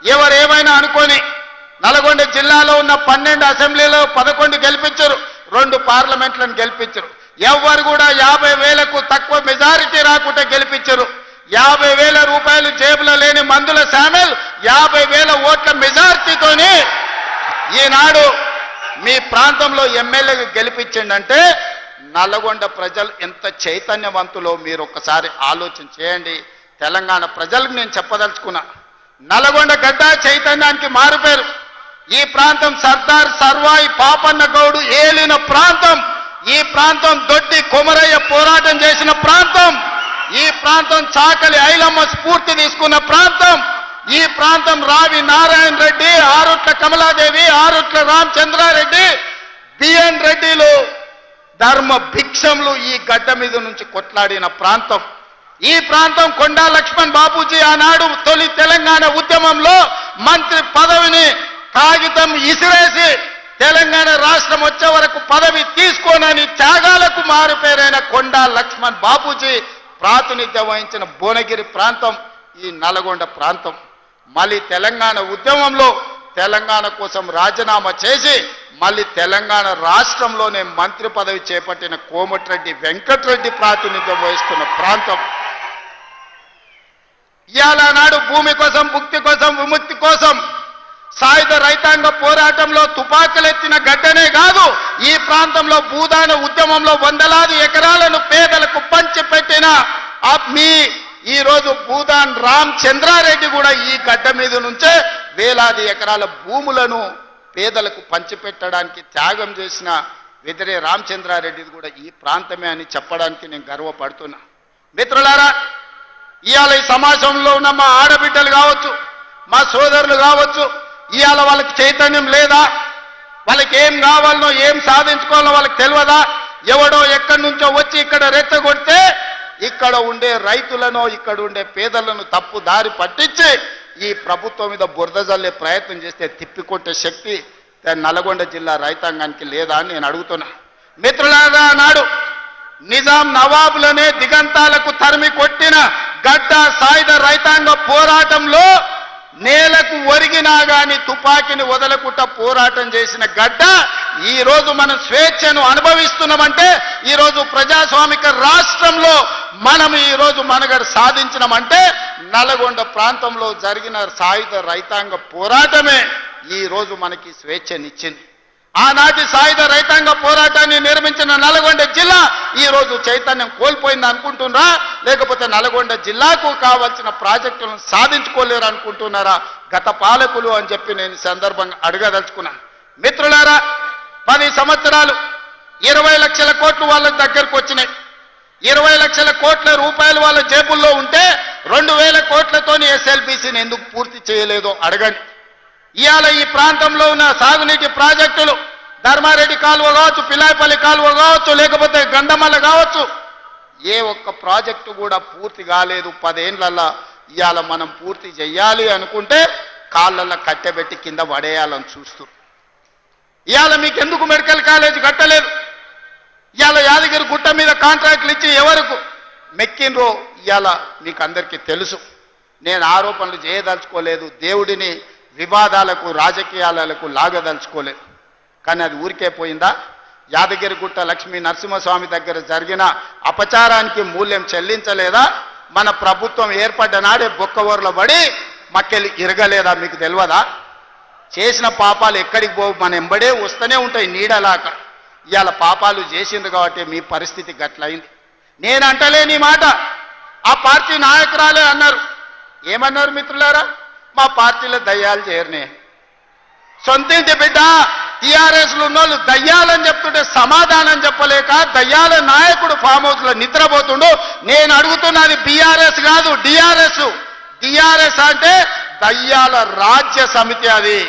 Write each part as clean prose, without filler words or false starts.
ఎవరేమైనా అనుకోని నల్గొండ జిల్లాలో ఉన్న 12 అసెంబ్లీలో 11 గెలిపించారు, 2 పార్లమెంట్లను గెలిపించారు. ఎవరు కూడా 50,000కు తక్కువ మెజారిటీ రాకుండా గెలిపించారు. 50,000 రూపాయలు జేబులో లేని మందుల శామెల్ 50,000 ఓట్ల మెజారిటీతోని ఈనాడు మీ ప్రాంతంలో ఎమ్మెల్యేగా గెలిపించిందంటే నల్గొండ ప్రజలు ఎంత చైతన్యవంతులో మీరు ఒక్కసారి ఆలోచన చేయండి. తెలంగాణ ప్రజలకు నేను చెప్పదలుచుకున్నా, నల్గొండ గడ్డ చైతన్యానికి మారుపేరు. ఈ ప్రాంతం సర్దార్ సర్వాయి పాపన్న గౌడు ఏలిన ప్రాంతం. ఈ ప్రాంతం దొడ్డి కొమరయ్య పోరాటం చేసిన ప్రాంతం. ఈ ప్రాంతం చాకలి ఐలమ్మ స్ఫూర్తి తీసుకున్న ప్రాంతం. ఈ ప్రాంతం రావి నారాయణ రెడ్డి, ఆరుట్ల కమలాదేవి, ఆరుట్ల రామచంద్రారెడ్డి, బిఎన్ రెడ్డిలు ధర్మ భిక్షములు ఈ గడ్డ మీద నుంచి కొట్లాడిన ప్రాంతం. ఈ ప్రాంతం కొండా లక్ష్మణ్ బాపూజీ ఆనాడు తొలి తెలంగాణ ఉద్యమంలో మంత్రి పదవిని కాగితం ఇసిరేసి తెలంగాణ రాష్ట్రం వచ్చే వరకు పదవి తీసుకోనని త్యాగాలకు మారుపేరైన కొండా లక్ష్మణ్ బాపూజీ ప్రాతినిధ్యం వహించిన భువనగిరి ప్రాంతం ఈ నల్గొండ ప్రాంతం. మళ్ళీ తెలంగాణ ఉద్యమంలో తెలంగాణ కోసం రాజీనామా చేసి మళ్ళీ తెలంగాణ రాష్ట్రంలోనే మంత్రి పదవి చేపట్టిన కోమటిరెడ్డి వెంకటరెడ్డి ప్రాతినిధ్యం వహిస్తున్న ప్రాంతం. ఇవాళ నాడు భూమి కోసం, ముక్తి కోసం, విముక్తి కోసం సాయుధ రైతాంగ పోరాటంలో తుపాకులెత్తిన గడ్డనే కాదు, ఈ ప్రాంతంలో భూదాన ఉద్యమంలో వందలాది ఎకరాలను పేదలకు పంచిపెట్టిన మీ ఈరోజు భూదాన్ రామచంద్రారెడ్డి కూడా ఈ గడ్డ మీద నుంచే వేలాది ఎకరాల భూములను పేదలకు పంచిపెట్టడానికి త్యాగం చేసిన వెదిరే రామచంద్రారెడ్డిది కూడా ఈ ప్రాంతమే అని చెప్పడానికి నేను గర్వపడుతున్నా. మిత్రులారా, ఇవాళ ఈ సమాజంలో ఉన్న మా ఆడబిడ్డలు కావచ్చు, మా సోదరులు కావచ్చు, ఇవాళ వాళ్ళకి చైతన్యం లేదా? వాళ్ళకి ఏం కావాలనో ఏం సాధించుకోవాలో వాళ్ళకి తెలియదా? ఎవడో ఎక్కడి నుంచో వచ్చి ఇక్కడ రెచ్చగొడితే ఇక్కడ ఉండే రైతులను, ఇక్కడ ఉండే పేదలను తప్పు దారి పట్టించి ఈ ప్రభుత్వం మీద బురద జల్లే ప్రయత్నం చేస్తే తిప్పికొట్టే శక్తి నల్గొండ జిల్లా రైతాంగానికి లేదా అని నేను అడుగుతున్నా. మిత్రులారా, నాడు నిజాం నవాబులనే దిగంతాలకు తరిమి కొట్టిన గడ్డ సాయుధ రైతాంగ పోరాటంలో నేలకు ఒరిగినా గాని తుపాకీని వదలకుండా పోరాటం చేసిన గడ్డ ఈ రోజు మనం స్వేచ్ఛను అనుభవిస్తున్నామంటే, ఈ రోజు ప్రజాస్వామిక రాష్ట్రంలో మనం ఈ రోజు మనుగడ సాధించినామంటే నల్గొండ ప్రాంతంలో జరిగిన సాయుధ రైతాంగ పోరాటమే ఈ రోజు మనకి స్వేచ్ఛనిచ్చింది. ఆనాటి సాయుధ రైతాంగ పోరాటాన్ని నిర్మించిన నల్గొండ జిల్లా ఈ రోజు చైతన్యం కోల్పోయింది అనుకుంటున్నారా? లేకపోతే నల్గొండ జిల్లాకు కావాల్సిన ప్రాజెక్టులను సాధించుకోలేరు అనుకుంటున్నారా గత పాలకులు అని చెప్పి నేను సందర్భంగా అడగదలుచుకున్నాను. మిత్రులారా, 10 సంవత్సరాలు 20 లక్షల కోట్లు వాళ్ళ దగ్గరకు వచ్చినాయి. 20 లక్షల కోట్ల రూపాయలు వాళ్ళ జేబుల్లో ఉంటే 2,000 కోట్లతోని ఎస్ఎల్బీసీని ఎందుకు పూర్తి చేయలేదో అడగండి. ఇవాళ ఈ ప్రాంతంలో ఉన్న సాగునీటి ప్రాజెక్టులు ధర్మారెడ్డి కాలువ కావచ్చు, పిల్లాయపల్లి కాలువ కావచ్చు, లేకపోతే గంధమల్ల కావచ్చు, ఏ ఒక్క ప్రాజెక్టు కూడా పూర్తి కాలేదు 10 ఏళ్లలో. ఇవాళ మనం పూర్తి చేయాలి అనుకుంటే కాళ్ళల్లో కట్టెబెట్టి కింద పడేయాలని చూస్తూ ఇవాళ మీకు ఎందుకు మెడికల్ కాలేజ్ కట్టలేదు? ఇవాళ యాదగిరి గుట్ట మీద కాంట్రాక్టులు ఇచ్చి ఎవరికి మెక్కినరో ఇవాళ మీకు అందరికీ తెలుసు. నేను ఆరోపణలు చేయదలుచుకోలేదు, దేవుడిని వివాదాలకు రాజకీయాలకు లాగదలుచుకోలేదు. కానీ అది ఊరికే పోయిందా? యాదగిరిగుట్ట లక్ష్మీ నరసింహస్వామి దగ్గర జరిగిన అపచారానికి మూల్యం చెల్లించలేదా? మన ప్రభుత్వం ఏర్పడ్డ నాడే బొక్కవోర్ల పడి మక్కెలు ఇరగలేదా? మీకు తెలియదా? చేసిన పాపాలు ఎక్కడికి పోవు, మన ఎంబడే వస్తూనే ఉంటాయి నీడలాక. ఇవాళ పాపాలు చేసిండ్రు కాబట్టి మీ పరిస్థితి గట్లయింది. నేను అంటలేని మాట ఆ పార్టీ నాయకురాలే అన్నారు. ఏమన్నారు మిత్రులారా? మా పార్టీలో దయ్యాలు చేరనే. సొంతింటి బిడ్డ టీఆర్ఎస్లు ఉన్నోళ్ళు దయ్యాలని చెప్తుంటే సమాధానం చెప్పలేక దయ్యాల నాయకుడు ఫామ్ హౌస్ లో నిద్రపోతుండు. నేను అడుగుతున్నది బీఆర్ఎస్ కాదు, డిఆర్ఎస్. డిఆర్ఎస్ అంటే దయ్యాల రాజ్య సమితి. అది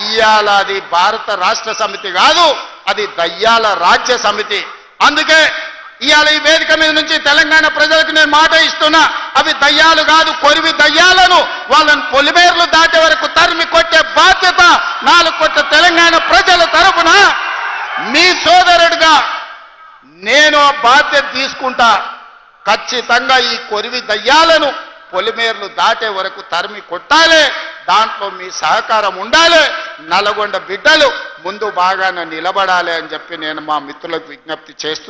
ఇయాల అది భారత రాష్ట్ర సమితి కాదు, అది దయ్యాల రాజ్య సమితి. అందుకే ఇవాళ ఈ వేదిక మీద నుంచి తెలంగాణ ప్రజలకు నేను మాట ఇస్తున్నా, అవి దయ్యాలు కాదు, కొరివి దయ్యాలను వాళ్ళని పొలిమేర్లు దాటే వరకు తరిమి కొట్టే బాధ్యత 4 కోట్ల తెలంగాణ ప్రజల తరఫున మీ సోదరుడిగా నేను బాధ్యత తీసుకుంటా. ఖచ్చితంగా ఈ కొరివి దయ్యాలను పొలిమేర్లు దాటే వరకు తరిమి కొట్టాలి. దాంట్లో మీ సహకారం ఉండాలి. నల్గొండ బిడ్డలు ముందు బాగానే నిలబడాలి అని చెప్పి నేను మా మిత్రులకు విజ్ఞప్తి చేస్తూ